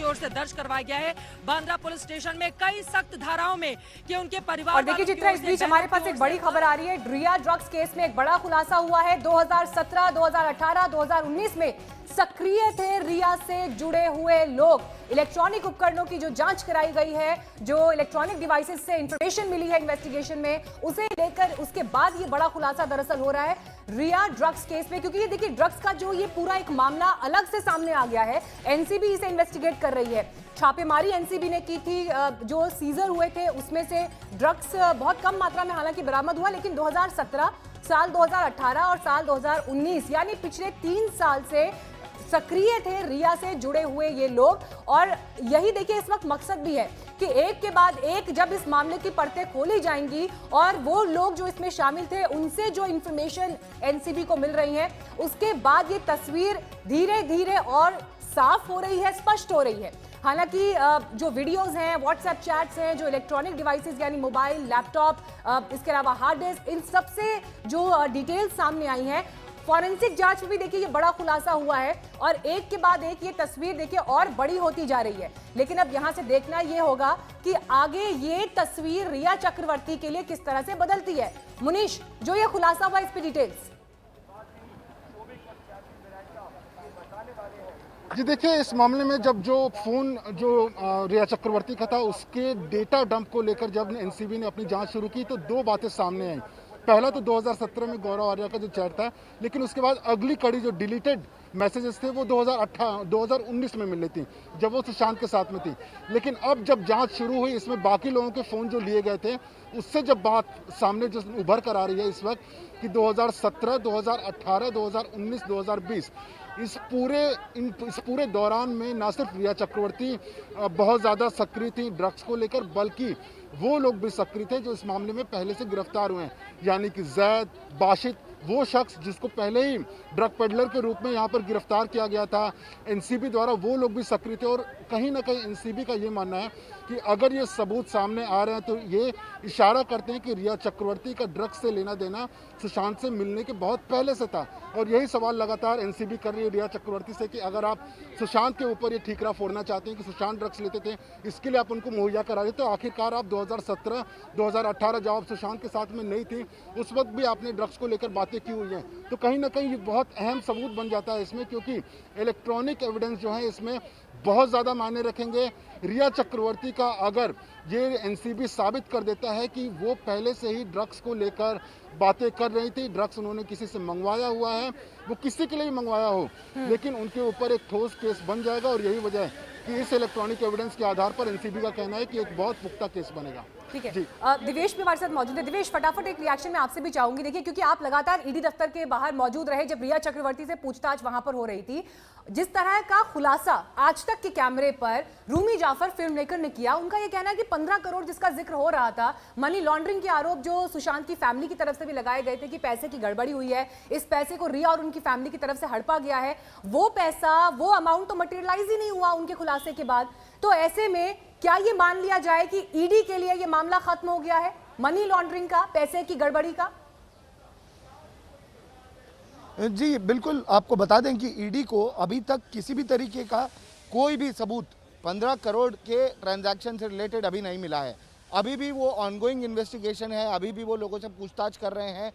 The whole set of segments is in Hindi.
ओर से दर्ज करवाया गया है बांद्रा पुलिस स्टेशन में कई सख्त धाराओं में कि उनके परिवार। और देखिए चित्रा, इस बीच हमारे पास एक बड़ी खबर आ रही है। रिया ड्रग्स केस में एक बड़ा खुलासा हुआ है। 2017, 2018, 2019 में सक्रिय थे रिया से जुड़े हुए लोग। इलेक्ट्रॉनिक उपकरणों की जो जांच कराई गई है, जो इलेक्ट्रॉनिक डिवाइसेस से इंफॉर्मेशन मिली है इन्वेस्टिगेशन में, उसे लेकर उसके बाद ये बड़ा खुलासा दरअसल हो रहा है रिया ड्रग्स केस में। क्योंकि ये देखिए ड्रग्स का जो ये पूरा एक मामला अलग से सामने आ गया है। एनसीबी इसे इन्वेस्टिगेट कर रही है। छापेमारी एनसीबी ने की थी, जो सीजर हुए थे उसमें से ड्रग्स बहुत कम मात्रा में हालांकि बरामद हुआ, लेकिन 2017, साल 2018 और साल 2019 यानी पिछले 3 साल से सक्रिय थे रिया से जुड़े हुए ये लोग। और यही देखिए इस वक्त मकसद भी है कि एक के बाद एक जब इस मामले की परतें खोली जाएंगी और वो लोग जो इसमें शामिल थे उनसे जो इंफॉर्मेशन एनसीबी को मिल रही है, उसके बाद ये तस्वीर धीरे धीरे और साफ हो रही है, स्पष्ट हो रही है। हालांकि जो वीडियोस हैं, व्हाट्सएप चैट्स हैं, जो इलेक्ट्रॉनिक डिवाइसेस यानी मोबाइल, लैपटॉप, इसके अलावा हार्ड डिस्क, इन सब से जो डिटेल्स सामने आई हैं, फॉरेंसिक जांच में भी देखिए ये बड़ा खुलासा हुआ है और एक के बाद एक ये तस्वीर देखिए और बड़ी होती जा रही है। लेकिन अब यहां से देखना ये होगा कि आगे ये तस्वीर रिया चक्रवर्ती के लिए किस तरह से बदलती है। मुनीश, जो ये खुलासा हुआ, इस पे डिटेल्स। जी देखिए, इस मामले में जब जो फोन जो रिया चक्रवर्ती का था उसके डेटा डंप को लेकर जब एनसीबी ने अपनी जांच शुरू की तो 2 बातें सामने आई। पहला तो 2017 में गौरव आर्या का जो चैट था, लेकिन उसके बाद अगली कड़ी जो डिलीटेड मैसेजेस थे वो 2019 में मिली थी जब वो सुशांत के साथ में थी। लेकिन अब जब जांच शुरू हुई, इसमें बाकी लोगों के फ़ोन जो लिए गए थे उससे जब बात सामने जो उभर कर आ रही है इस वक्त कि 2017, 2018, 2019, 2020 इस पूरे दौरान में ना सिर्फ रिया चक्रवर्ती बहुत ज़्यादा सक्रिय थी ड्रग्स को लेकर, बल्कि वो लोग भी सक्रिय थे जो इस मामले में पहले से गिरफ्तार हुए हैं, यानी कि जैद, बाशित, वो शख्स जिसको पहले ही ड्रग पेडलर के रूप में यहाँ पर गिरफ्तार किया गया था एनसीबी द्वारा, वो लोग भी सक्रिय थे। और कहीं ना कहीं एनसीबी का ये मानना है कि अगर ये सबूत सामने आ रहे हैं तो ये इशारा करते हैं कि रिया चक्रवर्ती का ड्रग्स से लेना देना सुशांत से मिलने के बहुत पहले से था। और यही सवाल लगातार एनसीबी कर रही है रिया चक्रवर्ती से कि अगर आप सुशांत के ऊपर ये ठीकरा फोड़ना चाहते हैं कि सुशांत ड्रग्स लेते थे, इसके लिए आप उनको मुहैया करा रहे, तो आखिरकार आप 2017, 2018 जब आप सुशांत के साथ में नहीं थी उस वक्त भी आपने ड्रग्स को लेकर बातें की हुई हैं। तो कहीं ना कहीं ये बहुत अहम सबूत बन जाता है इसमें, क्योंकि इलेक्ट्रॉनिक एविडेंस जो है इसमें बहुत ज़्यादा मायने रखेंगे। रिया चक्रवर्ती का अगर ये एनसीबी साबित कर देता है कि वो पहले से ही ड्रग्स को लेकर बातें कर रही थी, ड्रग्स उन्होंने किसी से मंगवाया हुआ है, वो किसी के लिए मंगवाया हो, लेकिन उनके ऊपर एक ठोस केस बन जाएगा। और यही वजह है कि इस इलेक्ट्रॉनिक एविडेंस के आधार पर एनसीबी का कहना है कि एक बहुत पुख्ता केस बनेगा। ठीक है, दिवेश भी हमारे साथ मौजूद है। दिवेश, फटाफट एक रिएक्शन मैं आपसे भी चाहूंगी। देखिए, क्योंकि आप लगातार ईडी दफ्तर के बाहर मौजूद रहे जब रिया चक्रवर्ती से पूछताछ वहां पर हो रही थी, जिस तरह का खुलासा आज तक के कैमरे पर रूमी जाफर फिल्म मेकर ने किया, उनका यह कहना है कि 15 करोड़ जिसका जिक्र हो रहा था, मनी लॉन्ड्रिंग के आरोप जो सुशांत की फैमिली की तरफ से भी लगाए गए थे कि पैसे की गड़बड़ी हुई है, इस पैसे को रिया और उनकी फैमिली की तरफ से हड़पा गया है, वो पैसा, वो अमाउंट तो मटेरियलाइज ही नहीं हुआ उनके खुलासे के बाद। तो ऐसे में क्या ये मान लिया जाए कि ईडी के लिए ये मामला खत्म हो गया है, मनी लॉन्ड्रिंग का, पैसे की गड़बड़ी का? जी बिल्कुल, आपको बता दें कि ईडी को अभी तक किसी भी तरीके का कोई भी सबूत 15 करोड़ के ट्रांजैक्शन से रिलेटेड अभी नहीं मिला है। अभी भी वो ऑनगोइंग इन्वेस्टिगेशन है, अभी भी वो लोगों से पूछताछ कर रहे हैं।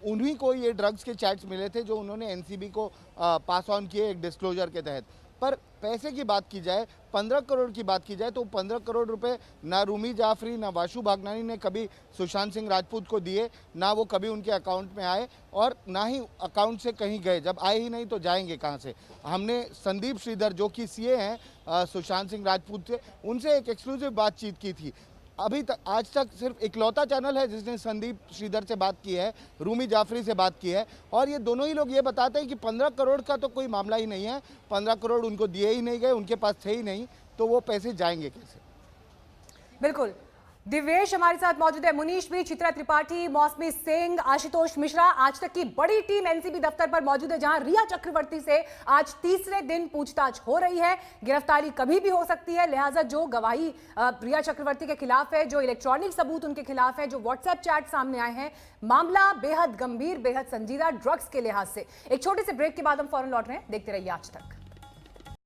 उन्हीं को ये ड्रग्स के चैट्स मिले थे जो उन्होंने एनसीबी को पास ऑन किए एक डिस्क्लोजर के तहत। पर पैसे की बात की जाए, 15 करोड़ की बात की जाए तो 15 करोड़ रुपए ना रूमी जाफरी ना वाशु भागनानी ने कभी सुशांत सिंह राजपूत को दिए, ना वो कभी उनके अकाउंट में आए और ना ही अकाउंट से कहीं गए। जब आए ही नहीं तो जाएंगे कहाँ से? हमने संदीप श्रीधर जो कि सीए हैं सुशांत सिंह राजपूत से, उनसे एक एक्सक्लूसिव बातचीत की थी। अभी तक आज तक सिर्फ इकलौता चैनल है जिसने संदीप श्रीधर से बात की है, रूमी जाफरी से बात की है, और ये दोनों ही लोग ये बताते हैं कि 15 करोड़ का तो कोई मामला ही नहीं है, 15 करोड़ उनको दिए ही नहीं गए, उनके पास थे ही नहीं, तो वो पैसे जाएंगे कैसे? बिल्कुल, दिवेश हमारे साथ मौजूद है, मुनीश भी, चित्रा त्रिपाठी, मौसमी सिंह, आशुतोष मिश्रा। आज तक की बड़ी टीम एनसीबी दफ्तर पर मौजूद है जहां रिया चक्रवर्ती से आज तीसरे दिन पूछताछ हो रही है। गिरफ्तारी कभी भी हो सकती है, लिहाजा जो गवाही रिया चक्रवर्ती के खिलाफ है, जो इलेक्ट्रॉनिक सबूत उनके खिलाफ है, जो व्हाट्सएप चैट सामने आए हैं, मामला बेहद गंभीर, बेहद संजीदा ड्रग्स के लिहाज से। एक छोटे से ब्रेक के बाद हम फौरन लौट रहे हैं, देखते रहिए आज तक।